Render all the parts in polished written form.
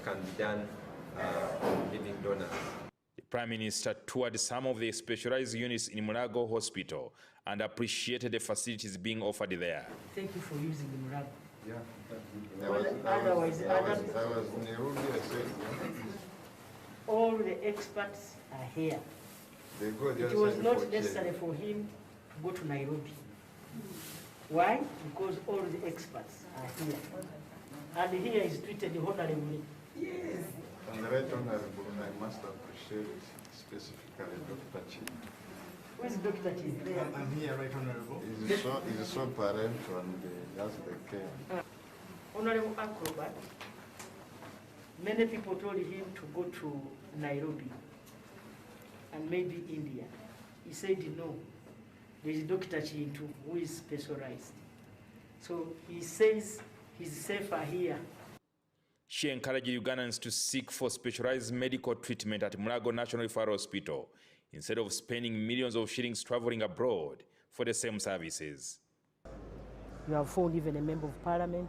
Can be done living donors. The Prime Minister toured some of the specialized units in Mulago Hospital and appreciated the facilities being offered there. Thank you for using the Mulago. Yeah. I was in Nairobi, I said. All the experts are here. They go the It was not necessary for him to go to Nairobi. Why? Because all the experts are here. And here is treated honorably. Yes. And the right honorable, I must appreciate specifically Dr. Chi. Who is Dr. Chi? I'm here, right honorable. He's so parental and that's the care. Honorable Acrobat, many people told him to go to Nairobi and maybe India. He said no. There is Dr. Chi too, who is specialized. So he says he's safer here. She encouraged Ugandans to seek for specialized medical treatment at Mulago National Referral Hospital instead of spending millions of shillings traveling abroad for the same services. You have found even a member of parliament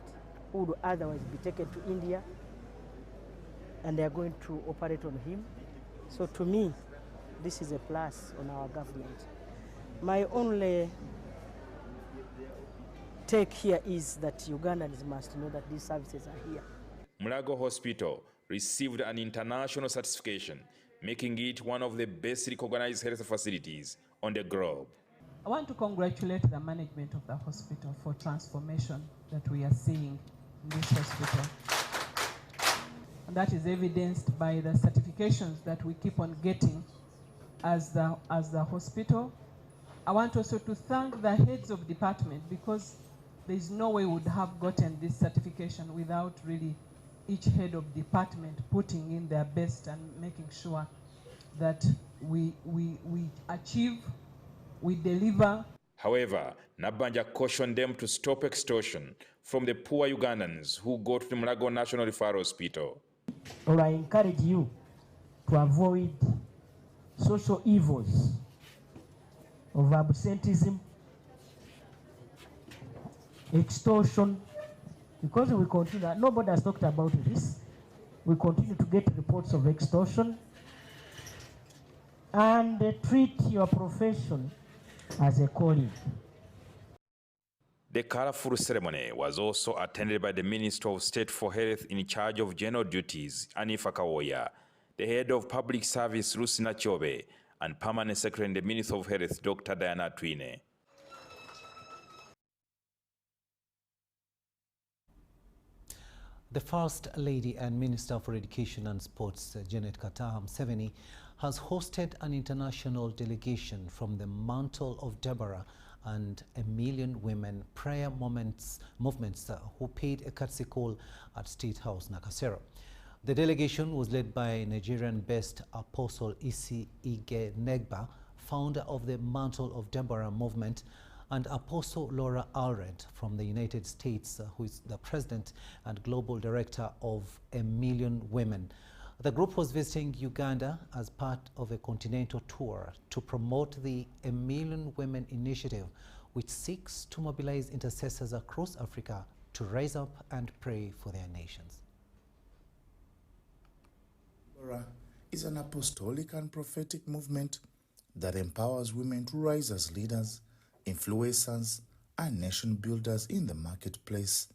who would otherwise be taken to India, and they are going to operate on him. So to me, this is a plus on our government. My only take here is that Ugandans must know that these services are here. Mulago Hospital received an international certification, making it one of the best recognized health facilities on the globe. I want to congratulate the management of the hospital for transformation that we are seeing in this hospital. And that is evidenced by the certifications that we keep on getting as the hospital. I want also to thank the heads of department, because there is no way we would have gotten this certification without really each head of department putting in their best and making sure that we achieve, we deliver. However, Nabanja cautioned them to stop extortion from the poor Ugandans who go to the Mulago National Referral Hospital. Or I encourage you to avoid social evils of absenteeism, extortion, because we continue, nobody has talked about this, we continue to get reports of extortion, and treat your profession as a calling. The colorful ceremony was also attended by the Minister of State for Health in charge of general duties, Anifa Kawoya, the head of public service, Lucina Chobe, and permanent secretary in the Ministry of Health, Dr. Diana Twine. The First Lady and Minister for Education and Sports, Janet Kataha Museveni, has hosted an international delegation from the Mantle of Deborah and A Million Women prayer movements who paid a courtesy call at State House, Nakasero. The delegation was led by Nigerian-based Apostle Isi Ige Negba, founder of the Mantle of Deborah movement, and Apostle Laura Allred from the United States, who is the president and global director of A Million Women. The group was visiting Uganda as part of a continental tour to promote the A Million Women initiative, which seeks to mobilize intercessors across Africa to rise up and pray for their nations. Is an apostolic and prophetic movement that empowers women to rise as leaders, influencers, and nation builders in the marketplace,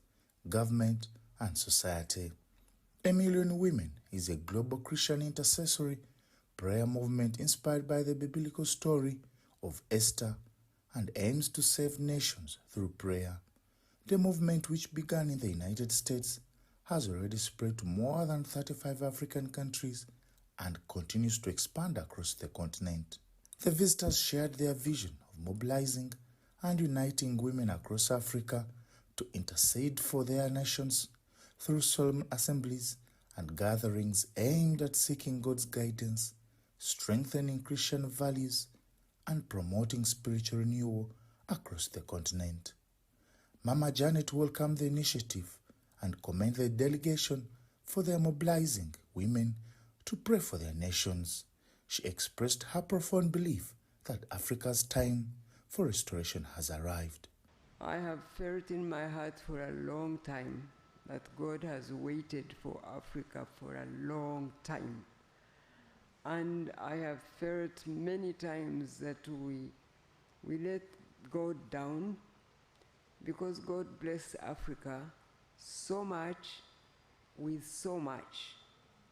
government, and society. A Million Women is a global Christian intercessory prayer movement inspired by the biblical story of Esther and aims to save nations through prayer. The movement, which began in the United States, has already spread to more than 35 African countries and continues to expand across the continent. The visitors shared their vision of mobilizing and uniting women across Africa to intercede for their nations through solemn assemblies and gatherings aimed at seeking God's guidance, strengthening Christian values, and promoting spiritual renewal across the continent. Mama Janet welcomed the initiative and commended the delegation for their mobilizing women to pray for their nations. She expressed her profound belief that Africa's time for restoration has arrived. I have felt in my heart for a long time that God has waited for Africa for a long time. And I have felt many times that we let God down, because God blessed Africa so much with so much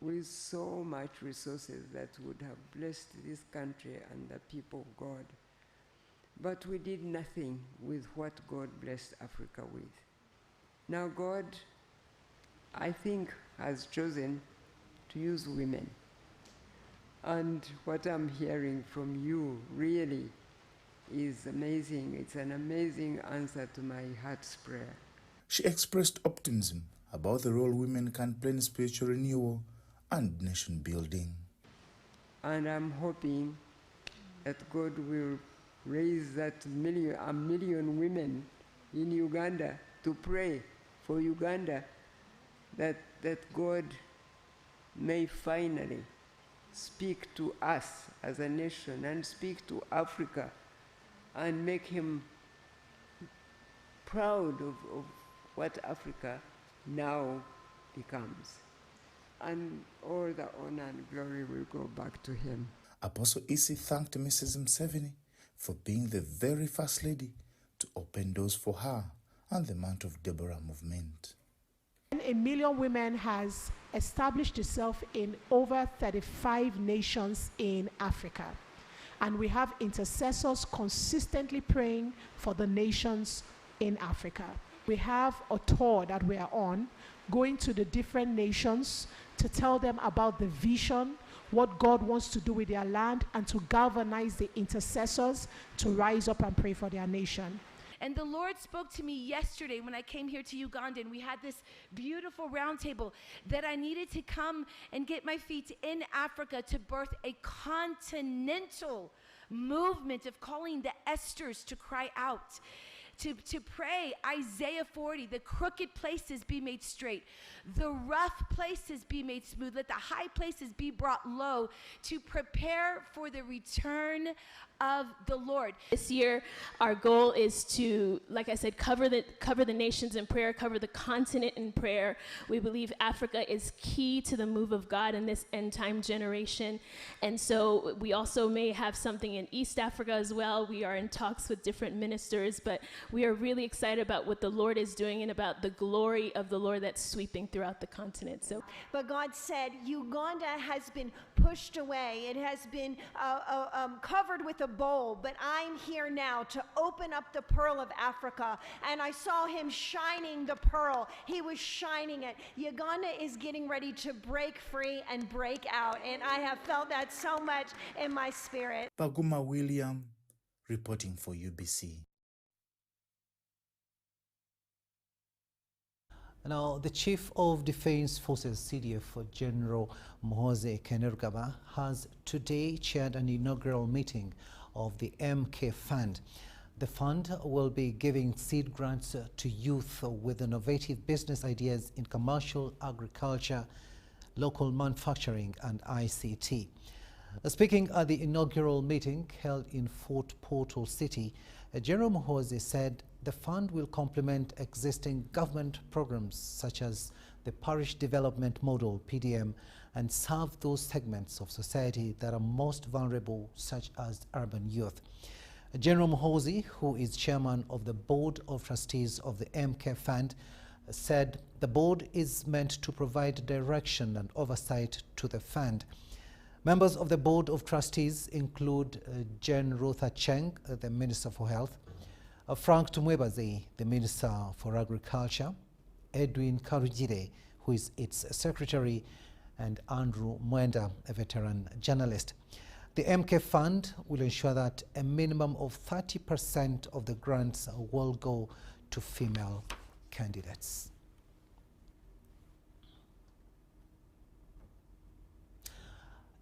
resources that would have blessed this country and the people of God. But we did nothing with what God blessed Africa with. Now God, I think, has chosen to use women. And what I'm hearing from you really is amazing. It's an amazing answer to my heart's prayer. She expressed optimism about the role women can play in spiritual renewal and nation building. And I'm hoping that God will raise that a million women in Uganda to pray for Uganda, that God may finally speak to us as a nation and speak to Africa and make him proud of what Africa now becomes. And all the honor and glory will go back to him. Apostle Isi thanked Mrs. Museveni for being the very first lady to open doors for her and the Mount of Deborah movement. 1 million women has established itself in over 35 nations in Africa. And we have intercessors consistently praying for the nations in Africa. We have a tour that we are on, going to the different nations to tell them about the vision, what God wants to do with their land, and to galvanize the intercessors to rise up and pray for their nation. And the Lord spoke to me yesterday when I came here to Uganda, and we had this beautiful round table that I needed to come and get my feet in Africa to birth a continental movement of calling the Esthers to cry out. To pray Isaiah 40, the crooked places be made straight, the rough places be made smooth, let the high places be brought low, to prepare for the return of the Lord. This year, our goal is to, like I said, cover the nations in prayer, cover the continent in prayer. We believe Africa is key to the move of God in this end time generation. And so we also may have something in East Africa as well. We are in talks with different ministers, but we are really excited about what the Lord is doing and about the glory of the Lord that's sweeping throughout the continent. So, but God said Uganda has been pushed away. It has been covered with a bowl, but I'm here now to open up the pearl of Africa. And I saw him shining the pearl. He was shining it. Uganda is getting ready to break free and break out. And I have felt that so much in my spirit. Baguma William reporting for UBC. Now, the Chief of Defense Forces, CDF, General Muhoozi Kainerugaba, has today chaired an inaugural meeting of the MK Fund. The fund will be giving seed grants to youth with innovative business ideas in commercial, agriculture, local manufacturing, and ICT. Speaking at the inaugural meeting held in Fort Portal City, General Muhoozi said the fund will complement existing government programs such as the Parish Development Model, PDM, and serve those segments of society that are most vulnerable, such as urban youth. General Muhoozi, who is chairman of the Board of Trustees of the MK Fund, said the board is meant to provide direction and oversight to the fund. Members of the Board of Trustees include Jen Rutha Cheng, the Minister for Health, Frank Tumwebaze, the Minister for Agriculture, Edwin Karujire, who is its Secretary, and Andrew Mwenda, a veteran journalist. The MK Fund will ensure that a minimum of 30% of the grants will go to female candidates.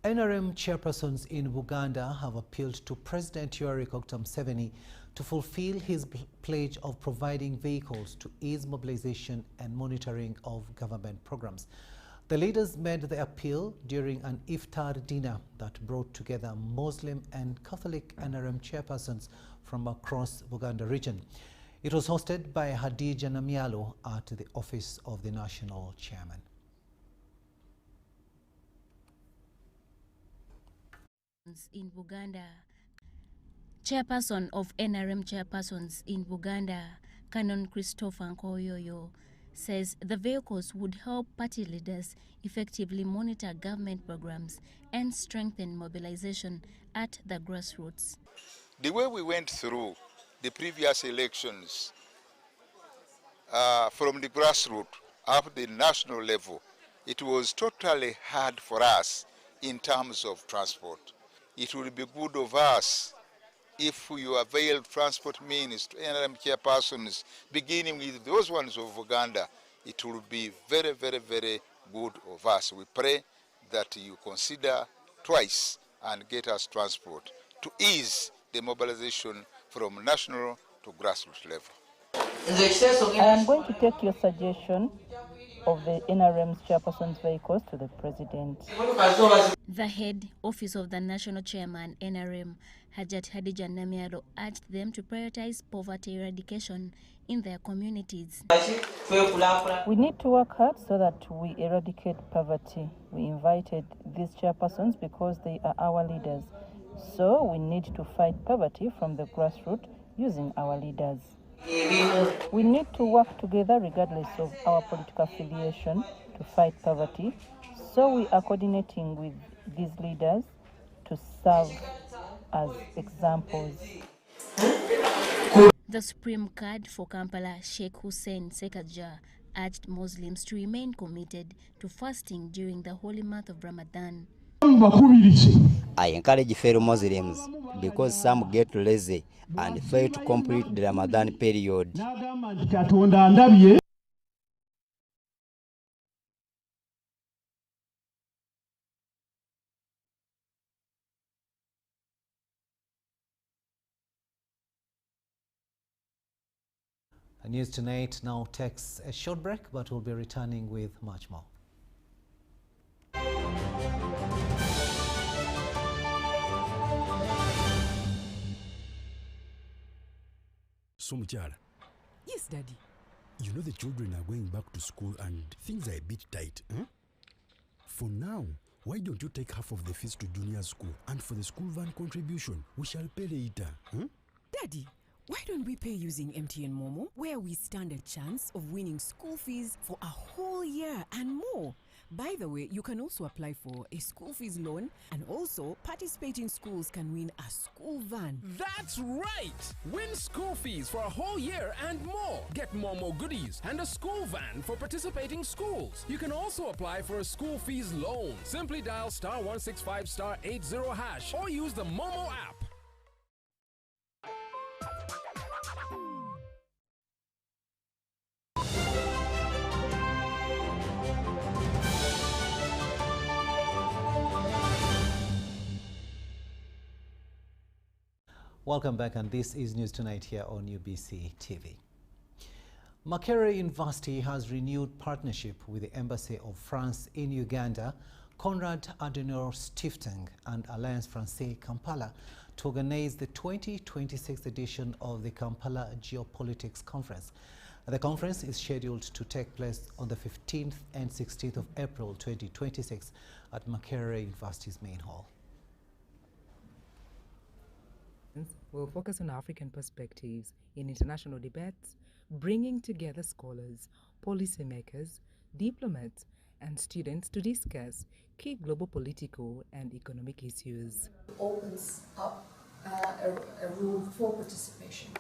NRM chairpersons in Uganda have appealed to President Yoweri Museveni to fulfill his pledge of providing vehicles to ease mobilization and monitoring of government programs. The leaders made the appeal during an iftar dinner that brought together Muslim and Catholic NRM chairpersons from across Uganda region. It was hosted by Hadija Namialo at the office of the national chairman. In Buganda, chairperson of NRM chairpersons in Buganda, Canon Christopher Nkoyoyo, says the vehicles would help party leaders effectively monitor government programs and strengthen mobilization at the grassroots. The way we went through the previous elections from the grassroots up the national level, it was totally hard for us in terms of transport. It would be good of us if you avail transport means to NRM chairpersons, beginning with those ones of Uganda. It will be very, very, very good of us. We pray that you consider twice and get us transport to ease the mobilization from national to grassroots level. I am going to take your suggestion of the NRM's chairperson's vehicles to the President. The head office of the national chairman, NRM, Hajat Hadija Namialo, urged them to prioritize poverty eradication in their communities. We need to work hard so that we eradicate poverty. We invited these chairpersons because they are our leaders. So we need to fight poverty from the grassroots using our leaders. We need to work together regardless of our political affiliation to fight poverty. So we are coordinating with these leaders to serve as examples. The Supreme Card for Kampala, Sheikh Hussein Sekaja, urged Muslims to remain committed to fasting during the holy month of Ramadan. I encourage fellow Muslims because some get lazy and fail to complete the Ramadan period. News Tonight now takes a short break, but we'll be returning with much more. So, Muchala. Yes, Daddy. You know the children are going back to school and things are a bit tight. Huh? For now, why don't you take half of the fees to junior school, and for the school van contribution, we shall pay later. Huh? Daddy, why don't we pay using MTN MoMo, where we stand a chance of winning school fees for a whole year and more? By the way, you can also apply for a school fees loan, and also participating schools can win a school van. That's right! Win school fees for a whole year and more. Get MoMo goodies and a school van for participating schools. You can also apply for a school fees loan. Simply dial *165*80# or use the MoMo app. Welcome back, and this is News Tonight here on UBC TV. Makerere University has renewed partnership with the Embassy of France in Uganda, Konrad Adenauer Stiftung, and Alliance Francaise Kampala to organize the 2026 edition of the Kampala Geopolitics Conference. The conference is scheduled to take place on the 15th and 16th of April 2026 at Makerere University's main hall. Will focus on African perspectives in international debates, bringing together scholars, policymakers, diplomats, and students to discuss key global political and economic issues. It opens up a room for participation,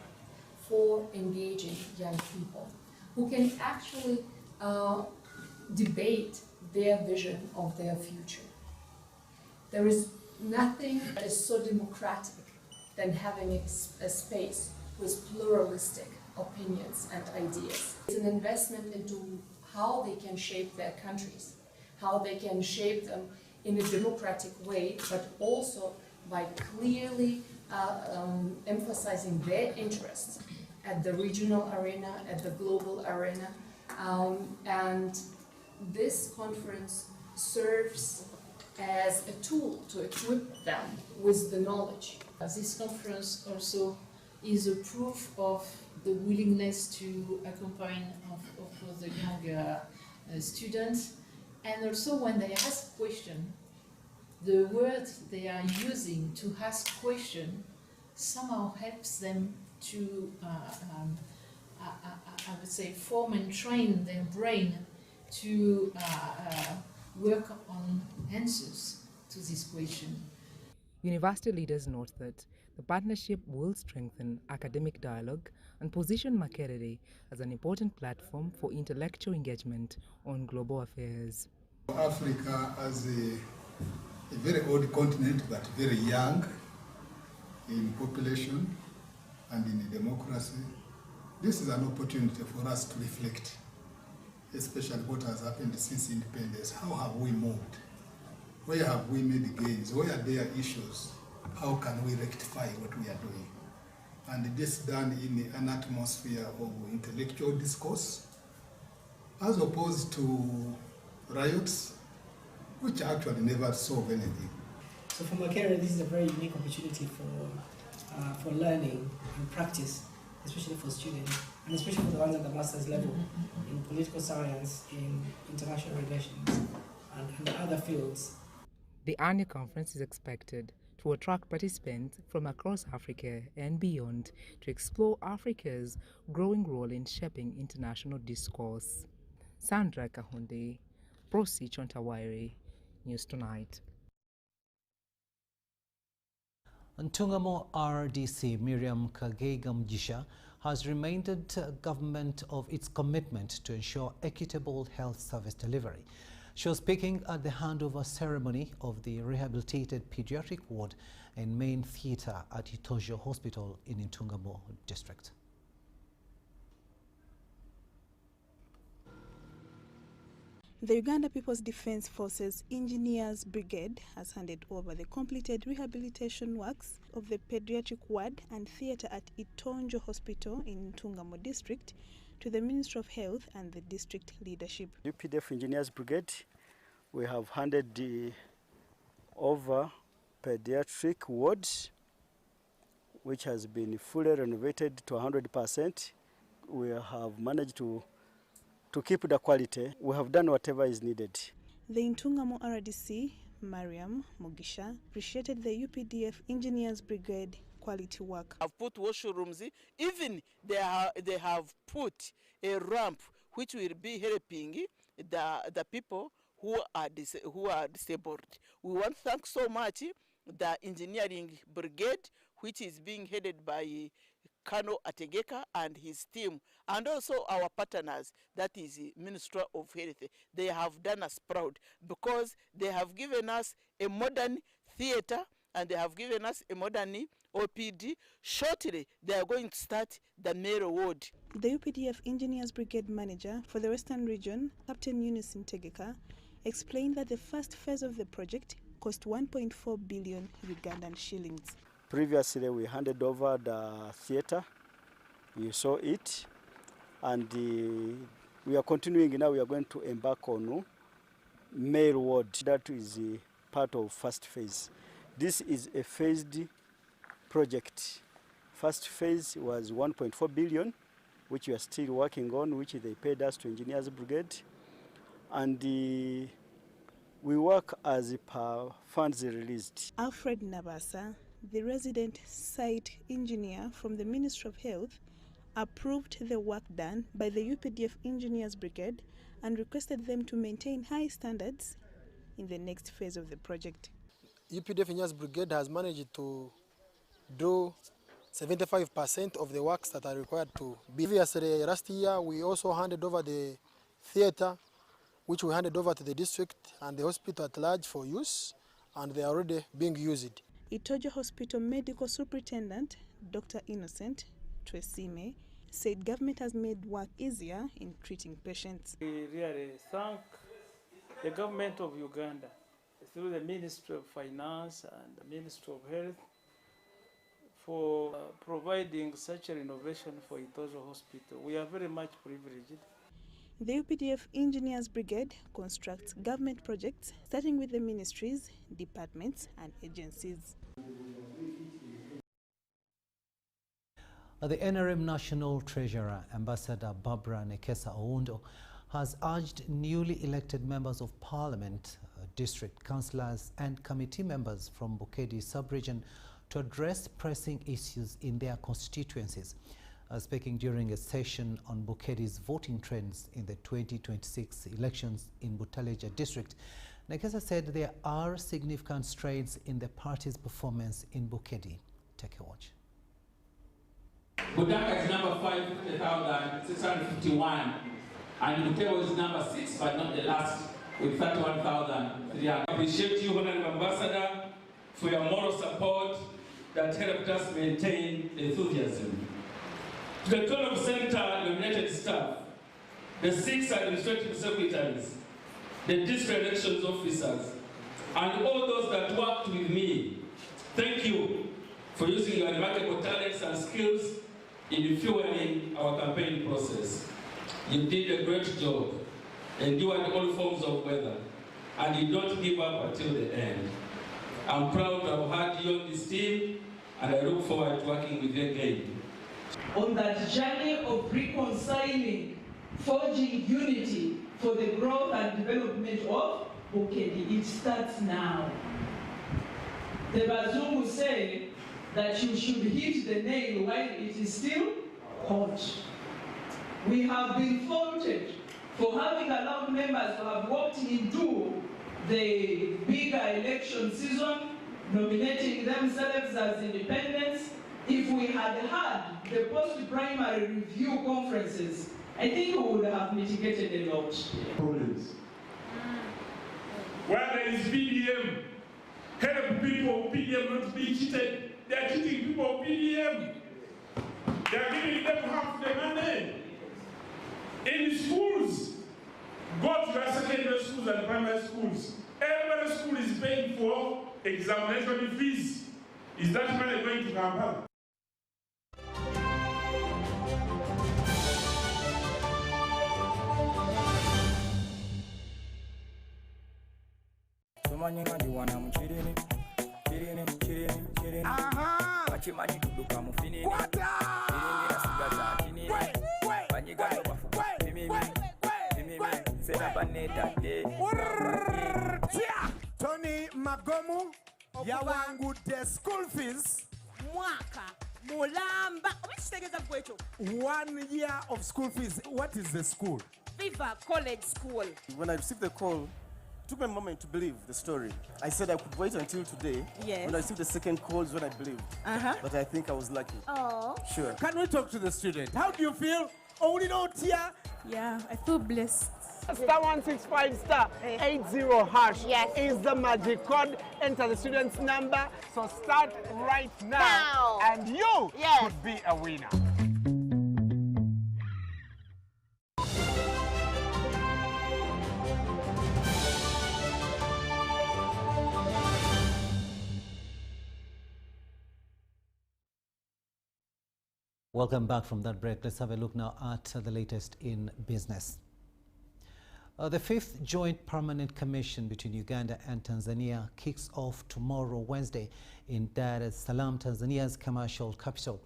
for engaging young people who can actually debate their vision of their future. There is nothing that is so democratic than having a space with pluralistic opinions and ideas. It's an investment into how they can shape their countries, how they can shape them in a democratic way, but also by clearly emphasizing their interests at the regional arena, at the global arena. And this conference serves as a tool to equip them with the knowledge. This conference also is a proof of the willingness to accompany, of course, the younger students. And also when they ask questions, the words they are using to ask questions somehow helps them to, I would say, form and train their brain to work on answers to this question. University leaders note that the partnership will strengthen academic dialogue and position Makerere as an important platform for intellectual engagement on global affairs. Africa as a very old continent, but very young in population and in democracy. This is an opportunity for us to reflect, especially what has happened since independence. How have we moved? Where have we made gains? Where are there issues? How can we rectify what we are doing? And this done in an atmosphere of intellectual discourse, as opposed to riots, which actually never solve anything. So for Makerere, this is a very unique opportunity for learning and practice, especially for students, and especially for the ones at the master's level in political science, in international relations, and other fields. The annual conference is expected to attract participants from across Africa and beyond to explore Africa's growing role in shaping international discourse. Sandra Kahunde, Prosi Chontawaire, News Tonight. Ntungamo RDC Miriam Kagegamjisha has reminded government of its commitment to ensure equitable health service delivery. She was speaking at the handover ceremony of the rehabilitated pediatric ward and main theatre at Itojo Hospital in Ntungamo district. The Uganda People's Defence Forces Engineers Brigade has handed over the completed rehabilitation works of the pediatric ward and theatre at Itojo Hospital in Ntungamo district to the Ministry of Health and the district leadership. UPDF Engineers Brigade, we have handed over pediatric wards, which has been fully renovated to 100%. We have managed to keep the quality. We have done whatever is needed. The Ntungamo RDC, Mariam Mugisha, appreciated the UPDF Engineers Brigade quality work. I've put washrooms, even they have put a ramp which will be helping the people who are disabled. We want to thank so much the engineering brigade, which is being headed by Colonel Ategeka and his team, and also our partners, that is Ministry of Health. They have done us proud because they have given us a modern theatre and they have given us a modern OPD. Shortly, they are going to start the male ward. The UPDF Engineers Brigade Manager for the Western Region, Captain Eunice Ntegeka, explained that the first phase of the project cost 1.4 billion Ugandan shillings. Previously, we handed over the theatre. You saw it. And we are continuing now. We are going to embark on male ward. That is part of first phase. This is a phased project. First phase was 1.4 billion, which we are still working on, which they paid us to Engineers Brigade. And we work as per funds released. Alfred Nabasa, the resident site engineer from the Ministry of Health, approved the work done by the UPDF Engineers Brigade and requested them to maintain high standards in the next phase of the project. UPDF Engineers Brigade has managed to do 75% of the works that are required to be. Previously, last year, we also handed over the theatre, which we handed over to the district and the hospital at large for use, and they are already being used. Itojo Hospital Medical Superintendent Dr. Innocent Twesime said government has made work easier in treating patients. We really thank the government of Uganda through the Ministry of Finance and the Ministry of Health for providing such a renovation for Itojo Hospital. We are very much privileged. The UPDF Engineers Brigade constructs government projects starting with the ministries, departments and agencies. The NRM National Treasurer, Ambassador Barbara Nekesa Oundo, has urged newly elected members of Parliament, district councillors and committee members from Bukedi sub-region to address pressing issues in their constituencies. Speaking during a session on Bukedi's voting trends in the 2026 elections in Butaleja district, Nekesa said there are significant strides in the party's performance in Bukedi. Take a watch. Budaka is number 5, 50,651, and Buteo is number 6, but not the last, with 31,300. I appreciate you, Honorable Ambassador, for your moral support that helped us maintain the enthusiasm. To the 12 center nominated staff, the 6 administrative secretaries, the district elections officers, and all those that worked with me, thank you for using your remarkable talents and skills in fueling our campaign process. You did a great job, endured all forms of weather, and you don't give up until the end. I'm proud to have had you on this team, and I look forward to working with you again. On that journey of reconciling, forging unity for the growth and development of Bukedi, it starts now. The Bazungu say that you should hit the nail while it is still hot. We have been faulted for having allowed members to have walked into the bigger election season, nominating themselves as independents. If we had had the post-primary review conferences, I think we would have mitigated a lot. Problems. Where there is PDM, help people PDM not to be cheated. They are cheating people PDM. They are giving them half the money. In schools, go to your secondary schools and primary schools. Every school is paying for examination fees. Is that money going to Kampala? Tony Magomu yawangudde school fees mwaka mulamba 1 year of school fees. What is the school? Viva College School. When I received the call, it took me a moment to believe the story. I said I could wait until today. Yes. When I received the second call is when I believed. But I think I was lucky. Oh. Sure. Can we talk to the student? How do you feel? Yeah, I feel blessed. Star 165 star 80 hash is the magic code. Enter the student's number. So start right now. And you could be a winner. Welcome back from that break. Let's have a look now at the latest in business. The 5th Joint Permanent Commission between Uganda and Tanzania kicks off tomorrow, Wednesday, in Dar es Salaam, Tanzania's commercial capital.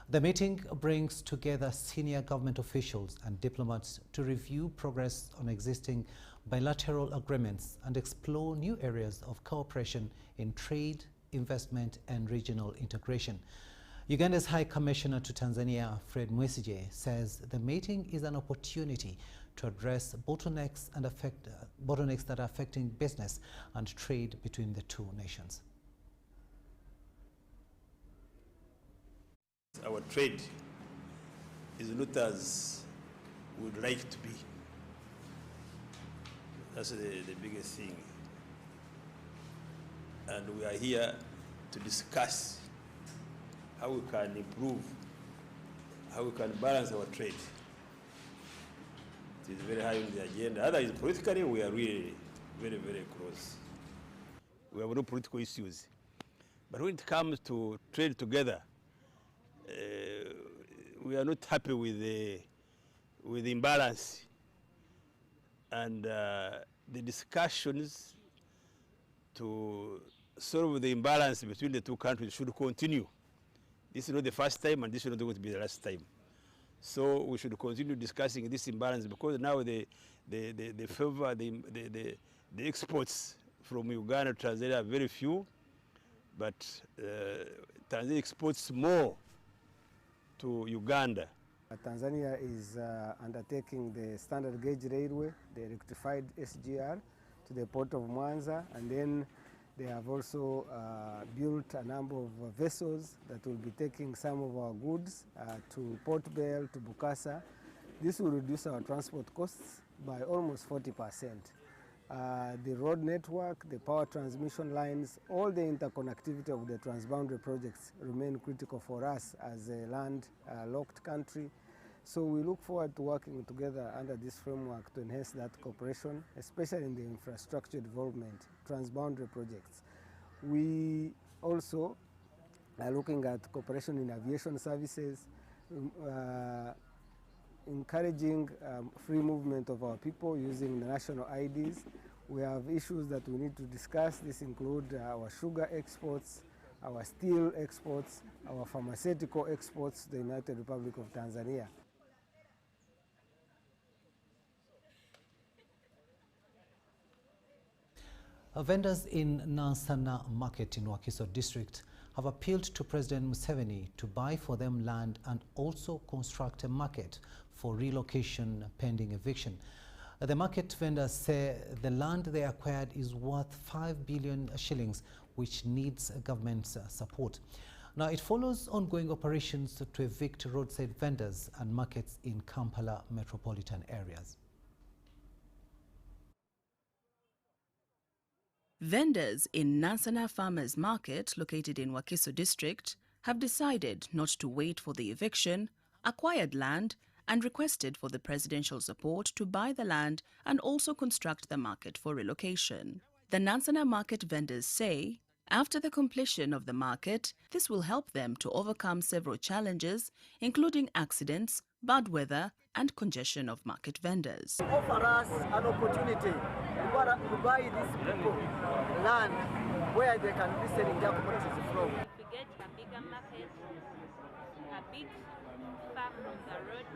The meeting brings together senior government officials and diplomats to review progress on existing bilateral agreements and explore new areas of cooperation in trade, investment, and regional integration. Uganda's High Commissioner to Tanzania, Fred Mwesigye, says the meeting is an opportunity to address bottlenecks that are affecting business and trade between the two nations. Our trade is not as we would like to be. That's the biggest thing. And we are here to discuss how we can improve, how we can balance our trade. It is very high on the agenda. Otherwise, politically, we are really very, very close. We have no political issues. But when it comes to trade together, we are not happy with the imbalance. And the discussions to solve the imbalance between the two countries should continue. This is not the first time, and this is not going to be the last time. So we should continue discussing this imbalance, because now the exports from Uganda to Tanzania are very few, but Tanzania exports more to Uganda. Tanzania is undertaking the standard gauge railway, the electrified SGR, to the port of Mwanza, and then they have also built a number of vessels that will be taking some of our goods to Port Bell, to Bukasa. This will reduce our transport costs by almost 40%. The road network, the power transmission lines, all the interconnectivity of the transboundary projects remain critical for us as a land-locked country. So we look forward to working together under this framework to enhance that cooperation, especially in the infrastructure development, transboundary projects. We also are looking at cooperation in aviation services, encouraging free movement of our people using the national IDs. We have issues that we need to discuss. This include our sugar exports, our steel exports, our pharmaceutical exports to the United Republic of Tanzania. Vendors in Nansana Market in Wakiso district have appealed to President Museveni to buy for them land and also construct a market for relocation pending eviction. The market vendors say the land they acquired is worth 5 billion shillings, which needs government support. Now, it follows ongoing operations to evict roadside vendors and markets in Kampala metropolitan areas. Vendors in Nansana Farmers Market, located in Wakiso district, have decided not to wait for the eviction, acquired land, and requested for the presidential support to buy the land and also construct the market for relocation. The Nansana market vendors say, after the completion of the market, this will help them to overcome several challenges, including accidents, bad weather, and congestion of market vendors. Offer us an opportunity to buy these people land where they can be selling their commodities from. To get a bigger market, a bit far from the road,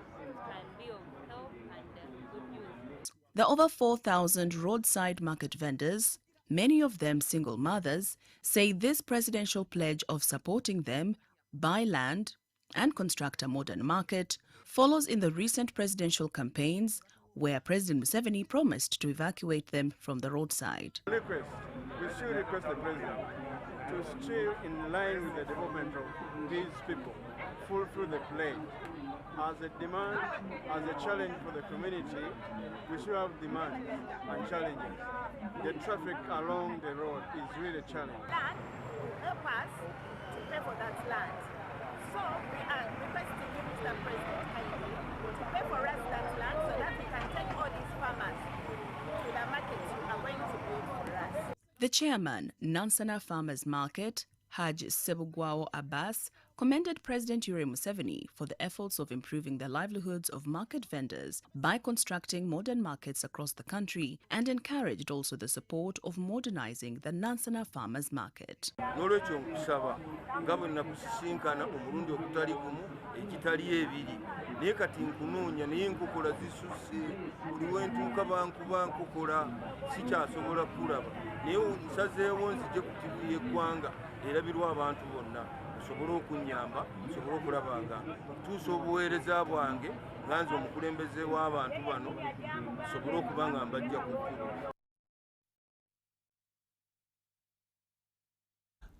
can be of help and good news. The over 4,000 roadside market vendors, many of them single mothers, say this presidential pledge of supporting them buy land and construct a modern market follows in the recent presidential campaigns where President Museveni promised to evacuate them from the roadside. We should request the president to stay in line with the development of these people, fulfill the pledge. As a demand, as a challenge for the community, we should have demands and challenges. The traffic along the road is really a challenge. Land will help us to pay for that land. So we are requesting you, Mr. President, to pay for us that land so that we can take all these farmers to the market you are going to build for us. The chairman, Nansana Farmers Market, Haj Sebugwao Abbas, commended President Yoweri Museveni for the efforts of improving the livelihoods of market vendors by constructing modern markets across the country and encouraged also the support of modernizing the Nansana Farmers Market. N'olwekyo nkusaba nga bwe nakusisinkana omulundi ogutali gumu ekitali ebiri naye kati nkunoonya naye enkokola zisusse buli we ntuuka bankuba nkokola sikyasobola kulaba naye nsazeewo nzije ku TV y'eggwanga erabirwa abantu bonna nsobole okunyamba nsobole okulaba nga ntuusa obuweereza bwange nga nze omukulembeze w'abantu bano nsobole okuba nga mbajja ku kkubo.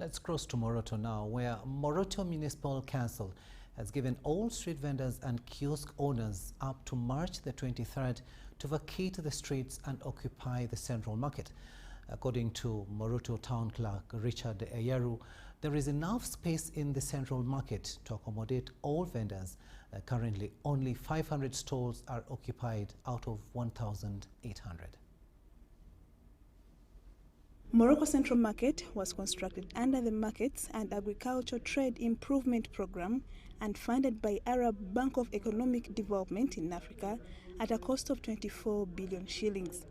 Let's cross to Moroto now, where Moroto Municipal Council has given all street vendors and kiosk owners up to March the 23rd to vacate the streets and occupy the central market. According to Moroto Town Clerk Richard Eyaru, there is enough space in the central market to accommodate all vendors. Currently, only 500 stalls are occupied out of 1,800. Morocco Central Market was constructed under the Markets and Agricultural Trade Improvement Program and funded by Arab Bank of Economic Development in Africa at a cost of 24 billion shillings.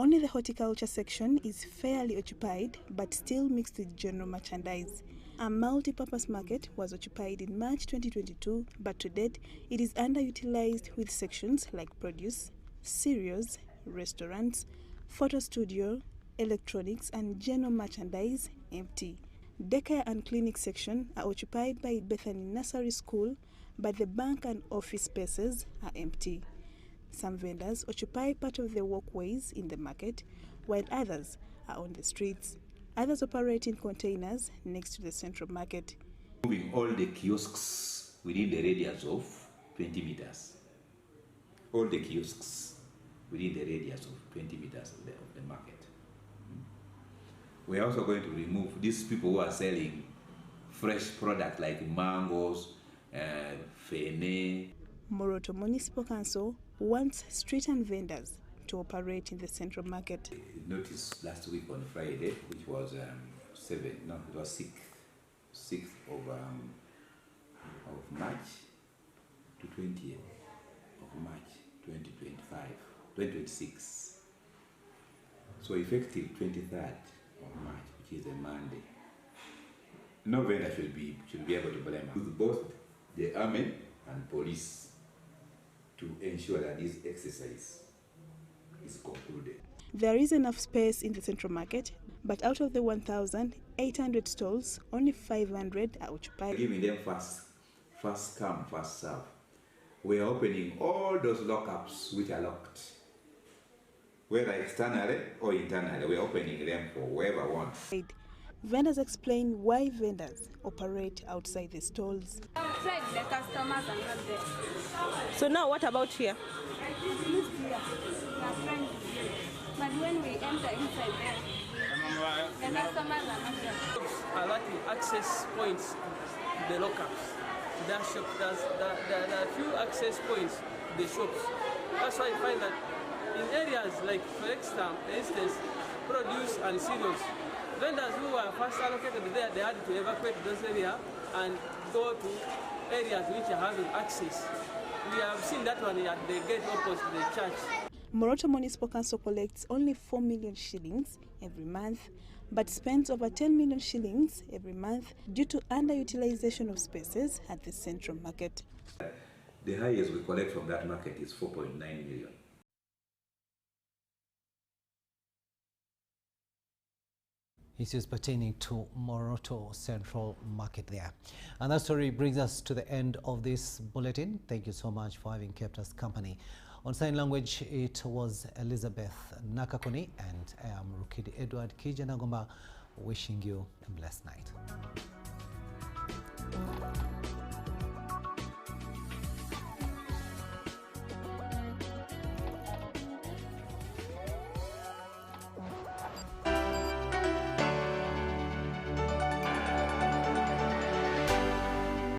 Only the horticulture section is fairly occupied, but still mixed with general merchandise. A multi-purpose market was occupied in March 2022, but to date it is underutilized with sections like produce, cereals, restaurants, photo studio, electronics and general merchandise empty. Daycare and clinic section are occupied by Bethany Nursery School, but the bank and office spaces are empty. Some vendors occupy part of the walkways in the market, while others are on the streets. Others operate in containers next to the central market. Moving all the kiosks within the radius of 20 meters. All the kiosks within the radius of 20 meters of the market. We are also going to remove these people who are selling fresh products like mangoes, fene. Moroto Municipal Council wants street and vendors to operate in the central market. Notice last week on Friday, which was 6th of March to 20th of March 2026. So effective 23rd of March, which is a Monday. No vendor should be able to blame us. With both the army and police to ensure that this exercise is concluded. There is enough space in the central market, but out of the 1,800 stalls, only 500 are occupied. Giving them first come, first serve. We are opening all those lockups which are locked. Whether externally or internally, we are opening them for whoever wants. Vendors explain why vendors operate outside the stalls. Outside, the customers are not there. So now what about here? But when we enter inside there, the customers are not there. I like the access points to the lockups. There are few access points to the shops. That's why I find that in areas like, for instance, produce and cereals, vendors who are first allocated there, they had to evacuate those areas and go to areas which have access. We have seen that one at the gate opposite the church. Moroto Municipal Council collects only 4 million shillings every month, but spends over 10 million shillings every month due to underutilization of spaces at the central market. The highest we collect from that market is 4.9 million. Issues pertaining to Moroto Central Market there. And that story brings us to the end of this bulletin. Thank you so much for having kept us company. On sign language, it was Elizabeth Nakakuni, and I am Rukidi Kijjanangoma, wishing you a blessed night.